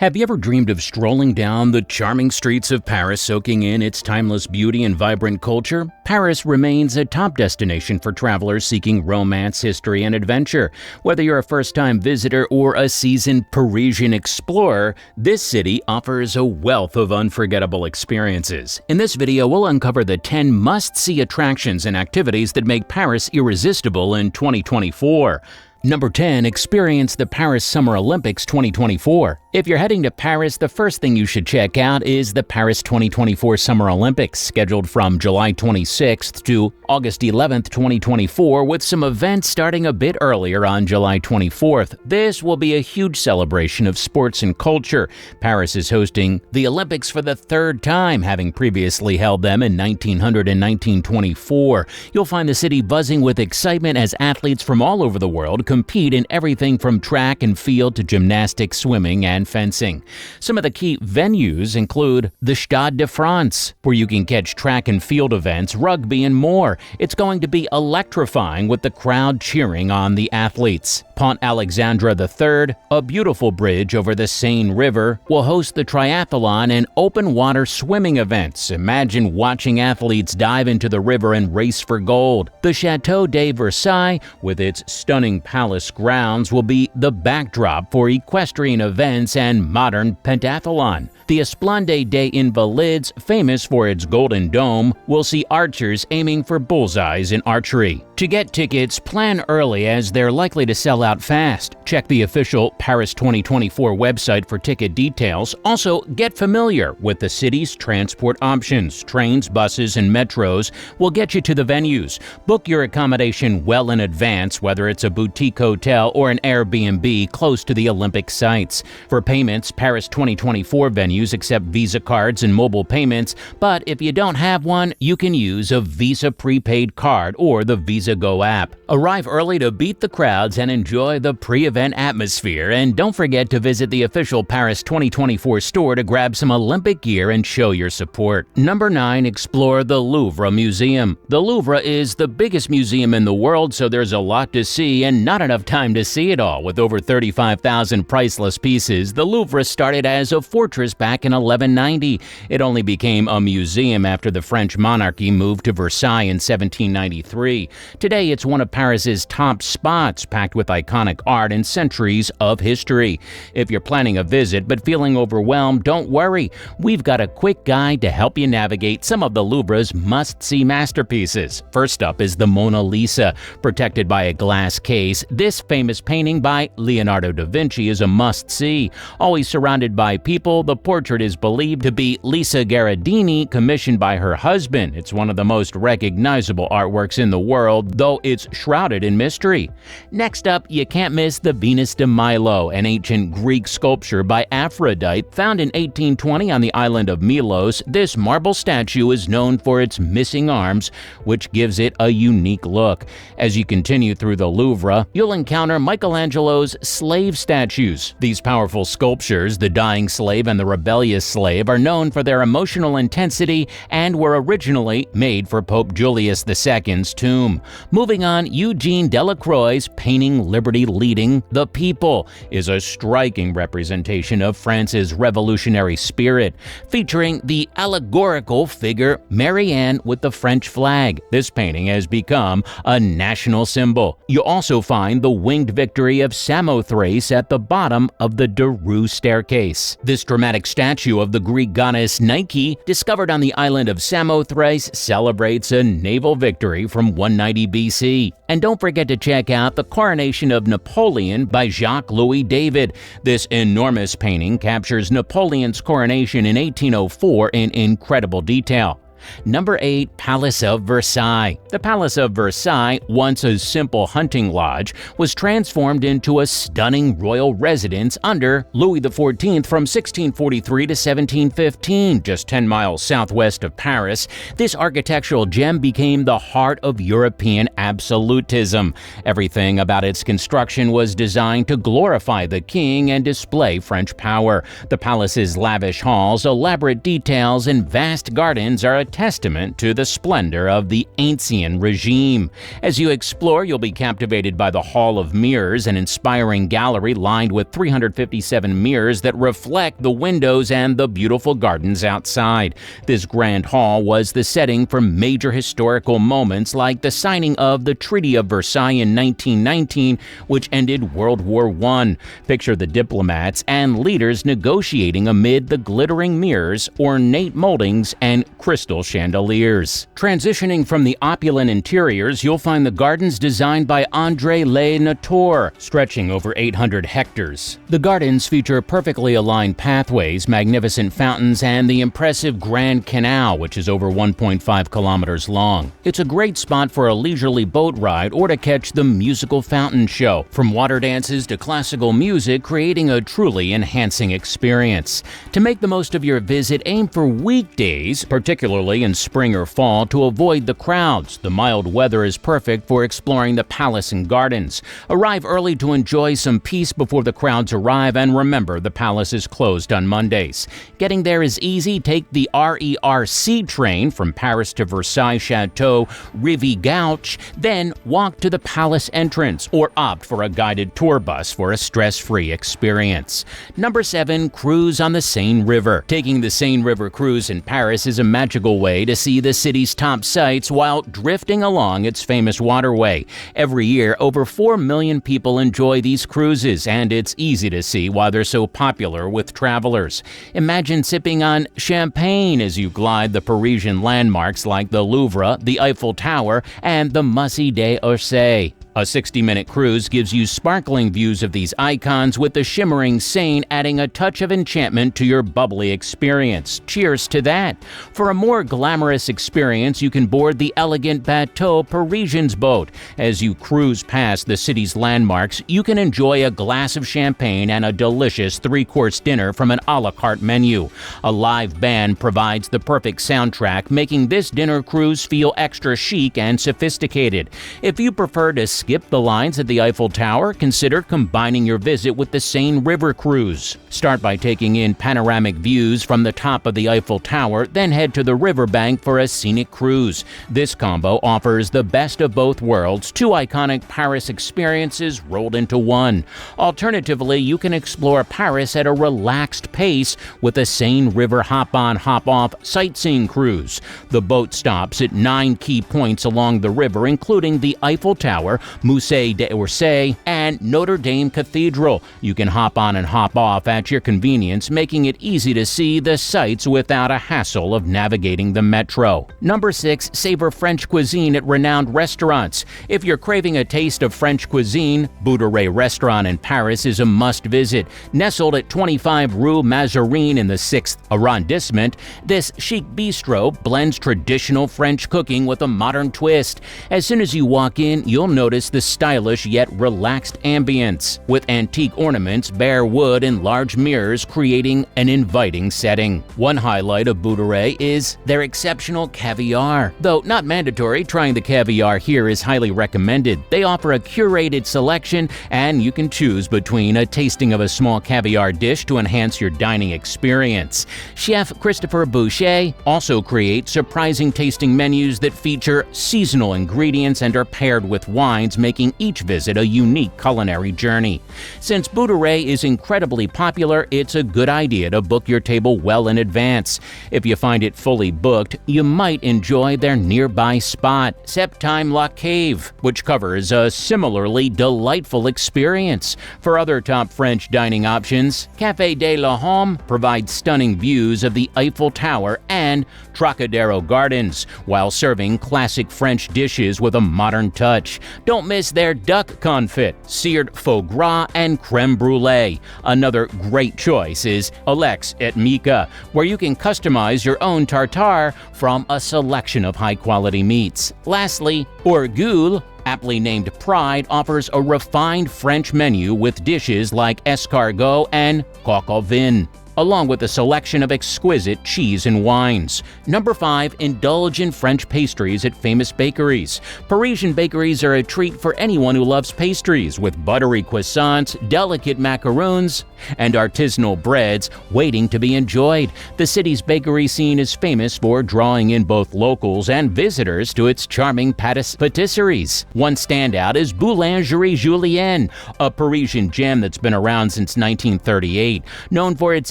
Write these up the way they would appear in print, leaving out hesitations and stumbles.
Have you ever dreamed of strolling down the charming streets of Paris, soaking in its timeless beauty and vibrant culture? Paris remains a top destination for travelers seeking romance, history, and adventure. Whether you're a first-time visitor or a seasoned Parisian explorer, this city offers a wealth of unforgettable experiences. In this video, we'll uncover the 10 must-see attractions and activities that make Paris irresistible in 2024. Number 10. Experience the Paris Summer Olympics 2024. If you're heading to Paris, the first thing you should check out is the Paris 2024 Summer Olympics, scheduled from July 26th to August 11th, 2024, with some events starting a bit earlier on July 24th. This will be a huge celebration of sports and culture. Paris is hosting the Olympics for the third time, having previously held them in 1900 and 1924. You'll find the city buzzing with excitement as athletes from all over the world compete in everything from track and field to gymnastics, swimming, and fencing. Some of the key venues include the Stade de France, where you can catch track and field events, rugby, and more. It's going to be electrifying with the crowd cheering on the athletes. Pont Alexandre III, a beautiful bridge over the Seine River, will host the triathlon and open water swimming events. Imagine watching athletes dive into the river and race for gold. The Château de Versailles, with its stunning palace grounds, will be the backdrop for equestrian events and modern pentathlon. The Esplanade des Invalides, famous for its golden dome, will see archers aiming for bullseyes in archery. To get tickets, plan early as they're likely to sell out fast. Check the official Paris 2024 website for ticket details. Also, get familiar with the city's transport options. Trains, buses, and metros will get you to the venues. Book your accommodation well in advance, whether it's a boutique hotel or an Airbnb close to the Olympic sites. For payments, Paris 2024 venues accept Visa cards and mobile payments, but if you don't have one, you can use a Visa prepaid card or the Visa Go app. Arrive early to beat the crowds and enjoy the pre-event atmosphere, and don't forget to visit the official Paris 2024 store to grab some Olympic gear and show your support. Number 9. Explore the Louvre Museum. The Louvre is the biggest museum in the world, so there's a lot to see and not enough time to see it all. With over 35,000 priceless pieces, the Louvre started as a fortress back in 1190. It only became a museum after the French monarchy moved to Versailles in 1793. Today, it's one of Paris's top spots, packed with iconic art and centuries of history. If you're planning a visit but feeling overwhelmed, don't worry. We've got a quick guide to help you navigate some of the Louvre's must-see masterpieces. First up is the Mona Lisa. Protected by a glass case, this famous painting by Leonardo da Vinci is a must-see. Always surrounded by people, the portrait is believed to be Lisa Gherardini, commissioned by her husband. It's one of the most recognizable artworks in the world, though it's shrouded in mystery. Next up, you can't miss the Venus de Milo, an ancient Greek sculpture by Aphrodite. Found in 1820 on the island of Milos, this marble statue is known for its missing arms, which gives it a unique look. As you continue through the Louvre, you'll encounter Michelangelo's slave statues. These powerful sculptures, the dying slave and the rebellious slave, are known for their emotional intensity and were originally made for Pope Julius II's tomb. Moving on, Eugene Delacroix's painting Liberty Leading the People is a striking representation of France's revolutionary spirit, featuring the allegorical figure Marianne with the French flag. This painting has become a national symbol. You also find the winged victory of Samothrace at the bottom of the Deru staircase. This dramatic statue of the Greek goddess Nike, discovered on the island of Samothrace, celebrates a naval victory from 190 BC. And don't forget to check out the Coronation of Napoleon by Jacques-Louis David. This enormous painting captures Napoleon's coronation in 1804 in incredible detail. Number 8. Palace of Versailles. The Palace of Versailles, once a simple hunting lodge, was transformed into a stunning royal residence under Louis XIV from 1643 to 1715, just 10 miles southwest of Paris. This architectural gem became the heart of European absolutism. Everything about its construction was designed to glorify the king and display French power. The palace's lavish halls, elaborate details, and vast gardens are a testament to the splendor of the ancient regime. As you explore, you'll be captivated by the Hall of Mirrors, an inspiring gallery lined with 357 mirrors that reflect the windows and the beautiful gardens outside. This grand hall was the setting for major historical moments like the signing of the Treaty of Versailles in 1919, which ended World War I. Picture the diplomats and leaders negotiating amid the glittering mirrors, ornate moldings, and crystal chandeliers. Transitioning from the opulent interiors, you'll find the gardens designed by André Le Notor, stretching over 800 hectares. The gardens feature perfectly aligned pathways, magnificent fountains, and the impressive Grand Canal, which is over 1.5 kilometers long. It's a great spot for a leisurely boat ride or to catch the musical fountain show. From water dances to classical music, creating a truly enhancing experience. To make the most of your visit, aim for weekdays, particularly in spring or fall, to avoid the crowds. The mild weather is perfect for exploring the palace and gardens. Arrive early to enjoy some peace before the crowds arrive, and remember, the palace is closed on Mondays. Getting there is easy. Take the RERC train from Paris to Versailles Chateau Rive Gauche, then walk to the palace entrance or opt for a guided tour bus for a stress-free experience. Number 7. Cruise on the Seine River. Taking the Seine River cruise in Paris is a magical way to see the city's top sights while drifting along its famous waterway. Every year, over 4 million people enjoy these cruises, and it's easy to see why they're so popular with travelers. Imagine sipping on champagne as you glide the Parisian landmarks like the Louvre, the Eiffel Tower, and the Musée d'Orsay. A 60-minute cruise gives you sparkling views of these icons, with the shimmering Seine adding a touch of enchantment to your bubbly experience. Cheers to that! For a more glamorous experience, you can board the elegant Bateau Parisian's boat. As you cruise past the city's landmarks, you can enjoy a glass of champagne and a delicious 3-course dinner from an a la carte menu. A live band provides the perfect soundtrack, making this dinner cruise feel extra chic and sophisticated. If you prefer to skip the lines at the Eiffel Tower, consider combining your visit with the Seine River cruise. Start by taking in panoramic views from the top of the Eiffel Tower, then head to the riverbank for a scenic cruise. This combo offers the best of both worlds, 2 iconic Paris experiences rolled into one. Alternatively, you can explore Paris at a relaxed pace with a Seine River hop-on, hop-off sightseeing cruise. The boat stops at 9 key points along the river, including the Eiffel Tower, Musée d'Orsay, and Notre Dame Cathedral. You can hop on and hop off at your convenience, making it easy to see the sights without a hassle of navigating the metro. Number 6. Savor French cuisine at renowned restaurants. If you're craving a taste of French cuisine, Bouderay Restaurant in Paris is a must-visit. Nestled at 25 Rue Mazarine in the 6th arrondissement, this chic bistro blends traditional French cooking with a modern twist. As soon as you walk in, you'll notice the stylish yet relaxed ambience, with antique ornaments, bare wood, and large mirrors creating an inviting setting. One highlight of Bouderay is their exceptional caviar. Though not mandatory, trying the caviar here is highly recommended. They offer a curated selection, and you can choose between a tasting of a small caviar dish to enhance your dining experience. Chef Christopher Boucher also creates surprising tasting menus that feature seasonal ingredients and are paired with wines, making each visit a unique culinary journey. Since Bouderay is incredibly popular, it's a good idea to book your table well in advance. If you find it fully booked, you might enjoy their nearby spot, Septime La Cave, which covers a similarly delightful experience. For other top French dining options, Café de la Homme provides stunning views of the Eiffel Tower and Trocadero Gardens, while serving classic French dishes with a modern touch. Don't miss their duck confit, seared foie gras, and creme brulee. Another great choice is Alex et Mika, where you can customize your own tartare from a selection of high-quality meats. Lastly, Orgueil, aptly named Pride, offers a refined French menu with dishes like escargot and coq au vin. along with a selection of exquisite cheese and wines. Number 5. Indulge in French pastries at famous bakeries. Parisian bakeries are a treat for anyone who loves pastries, with buttery croissants, delicate macaroons, and artisanal breads waiting to be enjoyed. The city's bakery scene is famous for drawing in both locals and visitors to its charming patisseries. One standout is Boulangerie Julienne, a Parisian gem that's been around since 1938. Known for its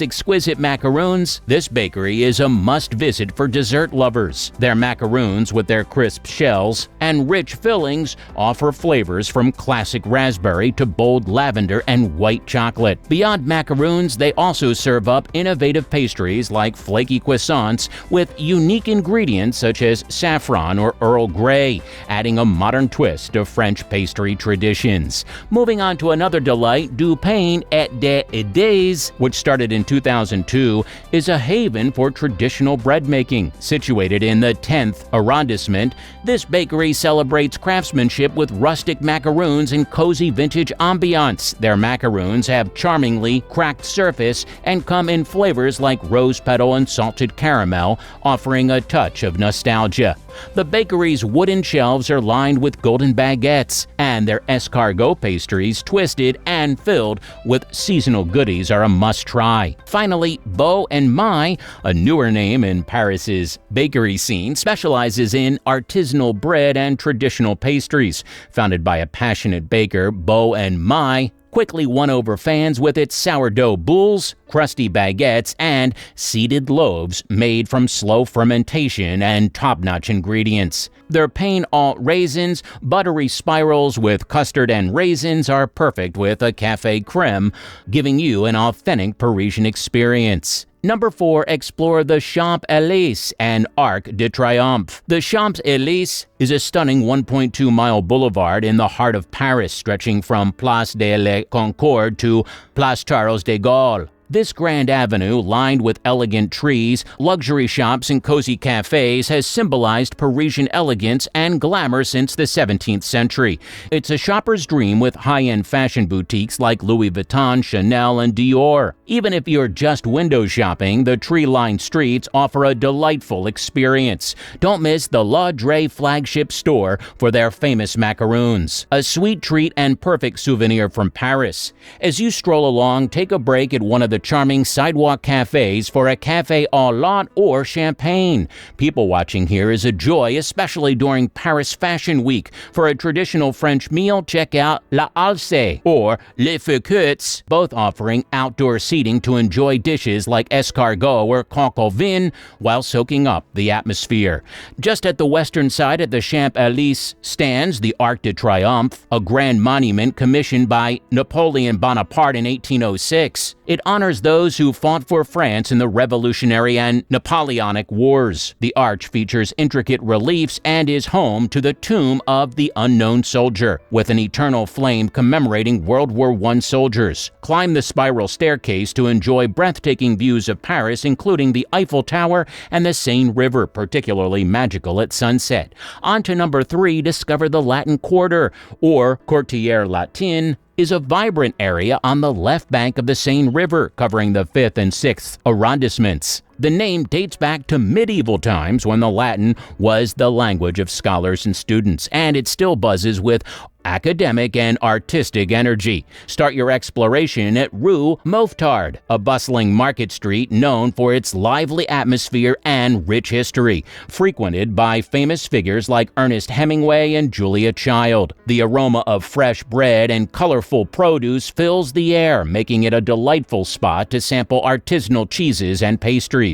exquisite macaroons, this bakery is a must-visit for dessert lovers. Their macaroons, with their crisp shells and rich fillings, offer flavors from classic raspberry to bold lavender and white chocolate. Beyond macaroons, they also serve up innovative pastries like flaky croissants with unique ingredients such as saffron or Earl Grey, adding a modern twist to French pastry traditions. Moving on to another delight, Du Pain et des Idées, which started in 2002, is a haven for traditional bread making. Situated in the 10th arrondissement, this bakery celebrates craftsmanship with rustic macaroons and cozy vintage ambiance. Their macaroons have charmingly cracked surface and come in flavors like rose petal and salted caramel, offering a touch of nostalgia. The bakery's wooden shelves are lined with golden baguettes, and their escargot pastries, twisted and filled with seasonal goodies, are a must-try. Finally, Beau and Mai, a newer name in Paris's bakery scene, specializes in artisanal bread and traditional pastries. Founded by a passionate baker, Beau and Mai quickly won over fans with its sourdough boules, crusty baguettes, and seeded loaves made from slow fermentation and top-notch ingredients. Their pain au raisins, buttery spirals with custard and raisins, are perfect with a café crème, giving you an authentic Parisian experience. Number 4. Explore the Champs-Élysées and Arc de Triomphe. The Champs-Élysées is a stunning 1.2-mile boulevard in the heart of Paris, stretching from Place de la Concorde to Place Charles de Gaulle. This grand avenue, lined with elegant trees, luxury shops, and cozy cafes, has symbolized Parisian elegance and glamour since the 17th century. It's a shopper's dream with high-end fashion boutiques like Louis Vuitton, Chanel, and Dior. Even if you're just window shopping, the tree-lined streets offer a delightful experience. Don't miss the La Dre flagship store for their famous macaroons, a sweet treat and perfect souvenir from Paris. As you stroll along, take a break at one of the charming sidewalk cafes for a café au lait or champagne. People watching here is a joy, especially during Paris Fashion Week. For a traditional French meal, check out La Alce or Les Fouquets, both offering outdoor seating to enjoy dishes like escargot or coq au vin while soaking up the atmosphere. Just at the western side at the Champs-Élysées stands the Arc de Triomphe, a grand monument commissioned by Napoleon Bonaparte in 1806. It honors those who fought for France in the Revolutionary and Napoleonic Wars. The arch features intricate reliefs and is home to the tomb of the unknown soldier, with an eternal flame commemorating World War I soldiers. Climb the spiral staircase to enjoy breathtaking views of Paris, including the Eiffel Tower and the Seine River, particularly magical at sunset. On to number 3, discover the Latin Quarter, or Quartier Latin, is a vibrant area on the left bank of the Seine River, covering the 5th and 6th arrondissements. The name dates back to medieval times when the Latin was the language of scholars and students, and it still buzzes with academic and artistic energy. Start your exploration at Rue Mouffetard, a bustling market street known for its lively atmosphere and rich history, frequented by famous figures like Ernest Hemingway and Julia Child. The aroma of fresh bread and colorful produce fills the air, making it a delightful spot to sample artisanal cheeses and pastries.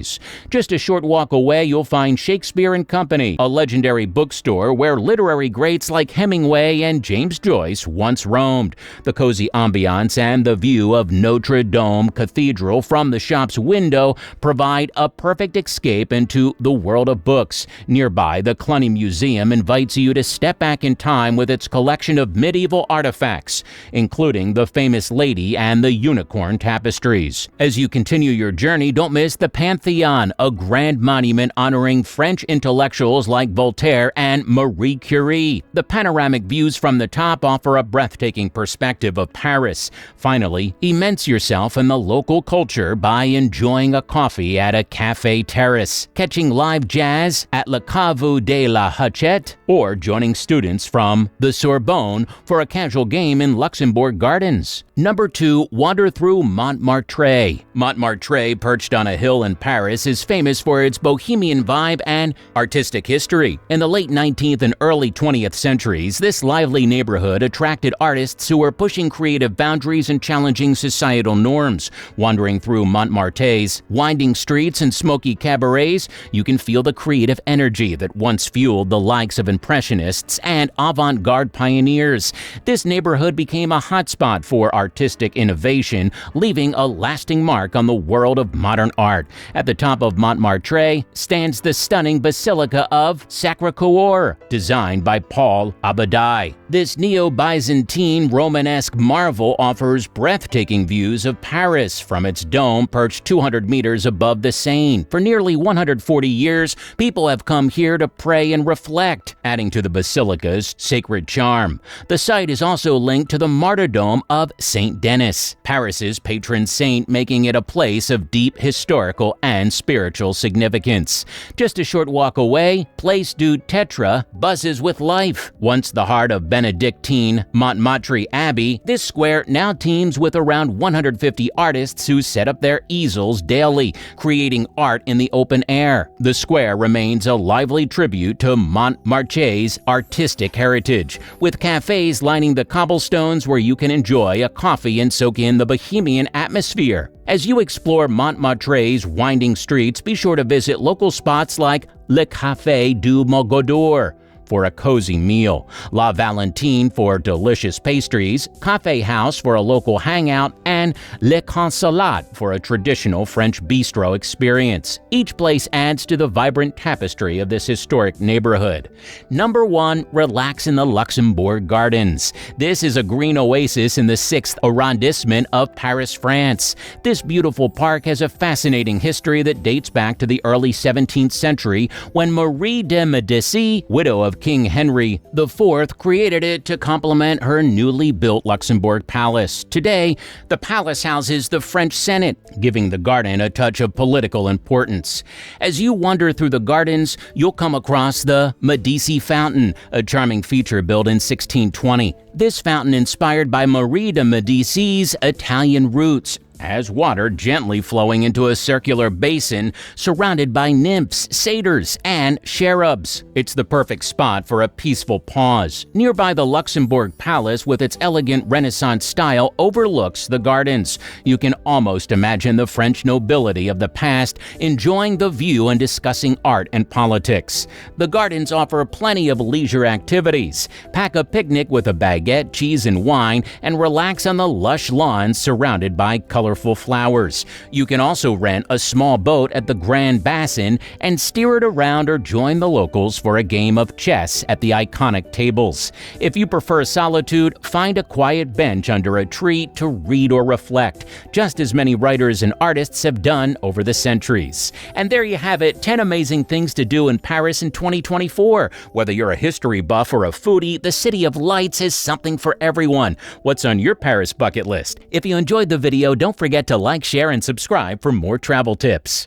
Just a short walk away, you'll find Shakespeare & Company, a legendary bookstore where literary greats like Hemingway and James Joyce once roamed. The cozy ambiance and the view of Notre Dame Cathedral from the shop's window provide a perfect escape into the world of books. Nearby, the Cluny Museum invites you to step back in time with its collection of medieval artifacts, including the famous Lady and the Unicorn tapestries. As you continue your journey, don't miss the Panther Pantheon, a grand monument honoring French intellectuals like Voltaire and Marie Curie. The panoramic views from the top offer a breathtaking perspective of Paris. Finally, immerse yourself in the local culture by enjoying a coffee at a cafe terrace, catching live jazz at Le Caveau de la Hachette, or joining students from the Sorbonne for a casual game in Luxembourg Gardens. Number 2. Wander through Montmartre. Montmartre, perched on a hill in Paris, is famous for its bohemian vibe and artistic history. In the late 19th and early 20th centuries, this lively neighborhood attracted artists who were pushing creative boundaries and challenging societal norms. Wandering through Montmartre's winding streets and smoky cabarets, you can feel the creative energy that once fueled the likes of impressionists and avant-garde pioneers. This neighborhood became a hotspot for artistic innovation, leaving a lasting mark on the world of modern art. At the top of Montmartre stands the stunning Basilica of Sacré-Cœur, designed by Paul Abadie. This neo-Byzantine Romanesque marvel offers breathtaking views of Paris from its dome perched 200 meters above the Seine. For nearly 140 years, people have come here to pray and reflect, adding to the basilica's sacred charm. The site is also linked to the martyrdom of Saint Denis, Paris's patron saint, making it a place of deep historical and spiritual significance. Just a short walk away, Place du Tetre buzzes with life. Once the heart of Benedictine Montmartre Abbey, this square now teems with around 150 artists who set up their easels daily, creating art in the open air. The square remains a lively tribute to Montmartre's artistic heritage, with cafes lining the cobblestones where you can enjoy a coffee and soak in the bohemian atmosphere. As you explore Montmartre's winding streets, be sure to visit local spots like Le Café du Mogador for a cozy meal, La Valentine for delicious pastries, Café House for a local hangout, and Le Consulat for a traditional French bistro experience. Each place adds to the vibrant tapestry of this historic neighborhood. Number 1. Relax in the Luxembourg Gardens. This is a green oasis in the 6th arrondissement of Paris, France. This beautiful park has a fascinating history that dates back to the early 17th century when Marie de Medici, widow of King Henry IV, created it to complement her newly built Luxembourg Palace. Today, the palace houses the French Senate, giving the garden a touch of political importance. As you wander through the gardens, you'll come across the Medici Fountain, a charming feature built in 1620. This fountain, inspired by Marie de Medici's Italian roots, has water gently flowing into a circular basin surrounded by nymphs, satyrs, and cherubs. It's the perfect spot for a peaceful pause. Nearby, the Luxembourg Palace, with its elegant Renaissance style, overlooks the gardens. You can almost imagine the French nobility of the past enjoying the view and discussing art and politics. The gardens offer plenty of leisure activities. Pack a picnic with a baguette, cheese, and wine, and relax on the lush lawns surrounded by colorful flowers. You can also rent a small boat at the Grand Bassin and steer it around or join the locals for a game of chess at the iconic tables. If you prefer solitude, find a quiet bench under a tree to read or reflect, just as many writers and artists have done over the centuries. And there you have it, 10 amazing things to do in Paris in 2024. Whether you're a history buff or a foodie, the City of Lights is something for everyone. What's on your Paris bucket list? If you enjoyed the video, don't forget to like, share, and subscribe for more travel tips.